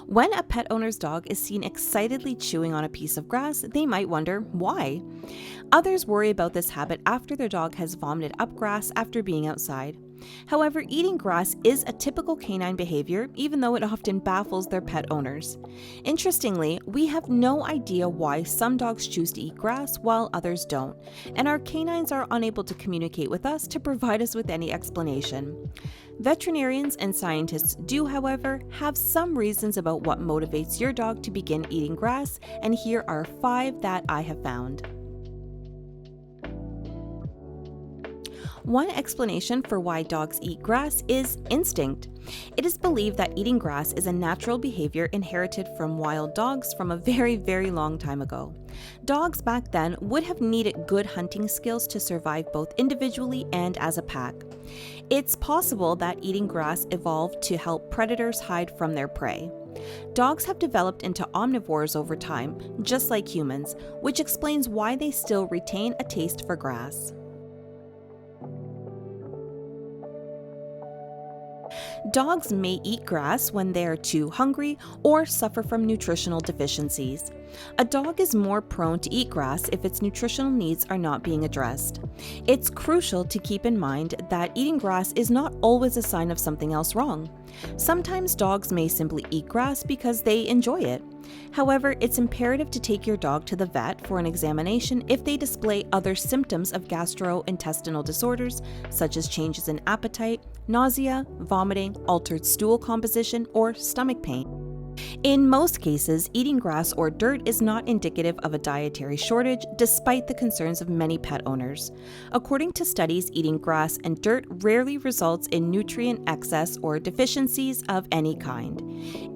When a pet owner's dog is seen excitedly chewing on a piece of grass, they might wonder why. Others worry about this habit after their dog has vomited up grass after being outside. However, eating grass is a typical canine behavior, even though it often baffles their pet owners. Interestingly, we have no idea why some dogs choose to eat grass while others don't, and our canines are unable to communicate with us to provide us with any explanation. Veterinarians and scientists do, however, have some reasons about what motivates your dog to begin eating grass, and here are 5 that I have found. One explanation for why dogs eat grass is instinct. It is believed that eating grass is a natural behavior inherited from wild dogs from a very, very long time ago. Dogs back then would have needed good hunting skills to survive both individually and as a pack. It's possible that eating grass evolved to help predators hide from their prey. Dogs have developed into omnivores over time, just like humans, which explains why they still retain a taste for grass. Dogs may eat grass when they are too hungry or suffer from nutritional deficiencies. A dog is more prone to eat grass if its nutritional needs are not being addressed. It's crucial to keep in mind that eating grass is not always a sign of something else wrong. Sometimes dogs may simply eat grass because they enjoy it. However, it's imperative to take your dog to the vet for an examination if they display other symptoms of gastrointestinal disorders, such as changes in appetite, nausea, vomiting, altered stool composition, or stomach pain. In most cases, eating grass or dirt is not indicative of a dietary shortage, despite the concerns of many pet owners. According to studies, eating grass and dirt rarely results in nutrient excess or deficiencies of any kind.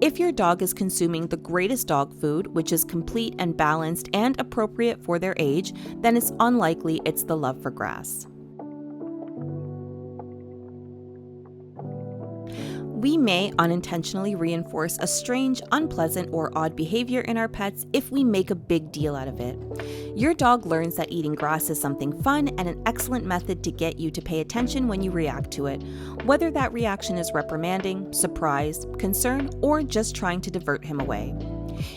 If your dog is consuming the greatest dog food, which is complete and balanced and appropriate for their age, then it's unlikely it's the love for grass. We may unintentionally reinforce a strange, unpleasant, or odd behavior in our pets if we make a big deal out of it. Your dog learns that eating grass is something fun and an excellent method to get you to pay attention when you react to it, whether that reaction is reprimanding, surprise, concern, or just trying to divert him away.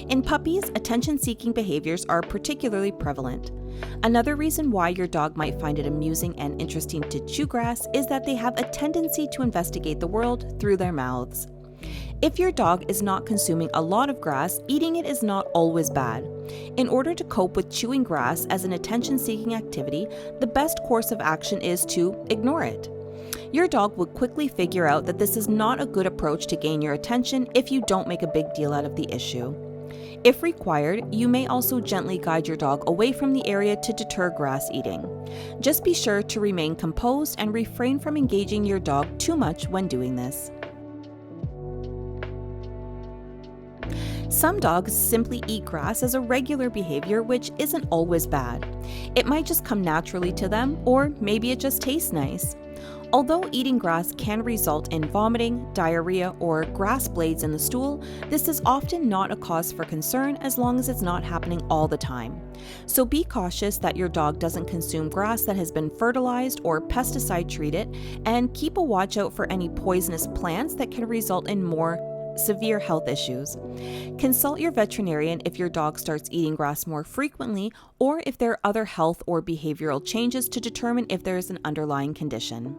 In puppies, attention-seeking behaviors are particularly prevalent. Another reason why your dog might find it amusing and interesting to chew grass is that they have a tendency to investigate the world through their mouths. If your dog is not consuming a lot of grass, eating it is not always bad. In order to cope with chewing grass as an attention-seeking activity, the best course of action is to ignore it. Your dog will quickly figure out that this is not a good approach to gain your attention if you don't make a big deal out of the issue. If required, you may also gently guide your dog away from the area to deter grass eating. Just be sure to remain composed and refrain from engaging your dog too much when doing this. Some dogs simply eat grass as a regular behavior, which isn't always bad. It might just come naturally to them, or maybe it just tastes nice. Although eating grass can result in vomiting, diarrhea, or grass blades in the stool, this is often not a cause for concern as long as it's not happening all the time. So be cautious that your dog doesn't consume grass that has been fertilized or pesticide treated, and keep a watch out for any poisonous plants that can result in more severe health issues. Consult your veterinarian if your dog starts eating grass more frequently or if there are other health or behavioral changes to determine if there is an underlying condition.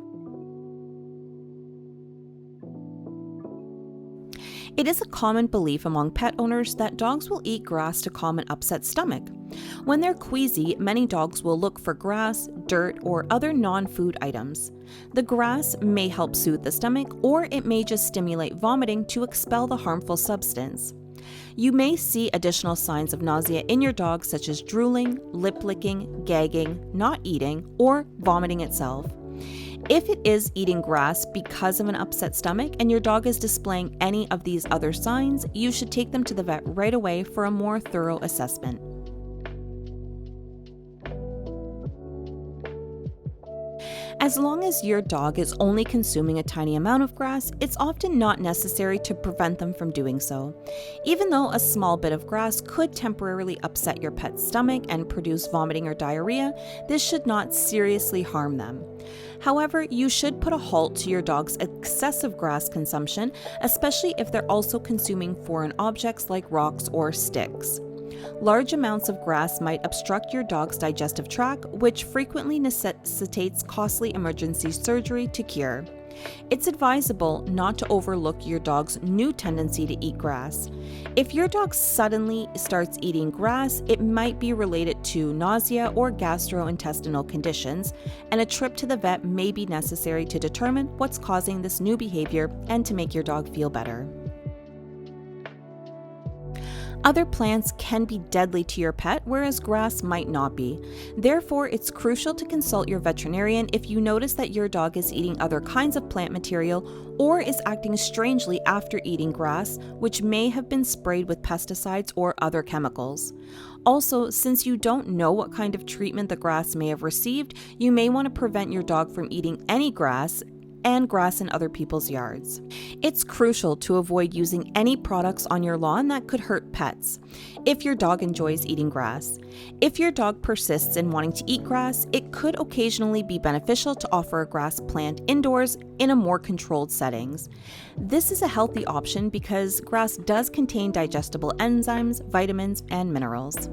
It is a common belief among pet owners that dogs will eat grass to calm an upset stomach. When they're queasy, many dogs will look for grass, dirt, or other non-food items. The grass may help soothe the stomach, or it may just stimulate vomiting to expel the harmful substance. You may see additional signs of nausea in your dog, such as drooling, lip licking, gagging, not eating, or vomiting itself. If it is eating grass because of an upset stomach and your dog is displaying any of these other signs, you should take them to the vet right away for a more thorough assessment. As long as your dog is only consuming a tiny amount of grass, it's often not necessary to prevent them from doing so. Even though a small bit of grass could temporarily upset your pet's stomach and produce vomiting or diarrhea, this should not seriously harm them. However, you should put a halt to your dog's excessive grass consumption, especially if they're also consuming foreign objects like rocks or sticks. Large amounts of grass might obstruct your dog's digestive tract, which frequently necessitates costly emergency surgery to cure. It's advisable not to overlook your dog's new tendency to eat grass. If your dog suddenly starts eating grass, it might be related to nausea or gastrointestinal conditions, and a trip to the vet may be necessary to determine what's causing this new behavior and to make your dog feel better. Other plants can be deadly to your pet, whereas grass might not be. Therefore, it's crucial to consult your veterinarian if you notice that your dog is eating other kinds of plant material or is acting strangely after eating grass, which may have been sprayed with pesticides or other chemicals. Also, since you don't know what kind of treatment the grass may have received, you may want to prevent your dog from eating any grass and grass in other people's yards. It's crucial to avoid using any products on your lawn that could hurt pets if your dog enjoys eating grass. If your dog persists in wanting to eat grass, it could occasionally be beneficial to offer a grass plant indoors in a more controlled settings. This is a healthy option because grass does contain digestible enzymes, vitamins, and minerals.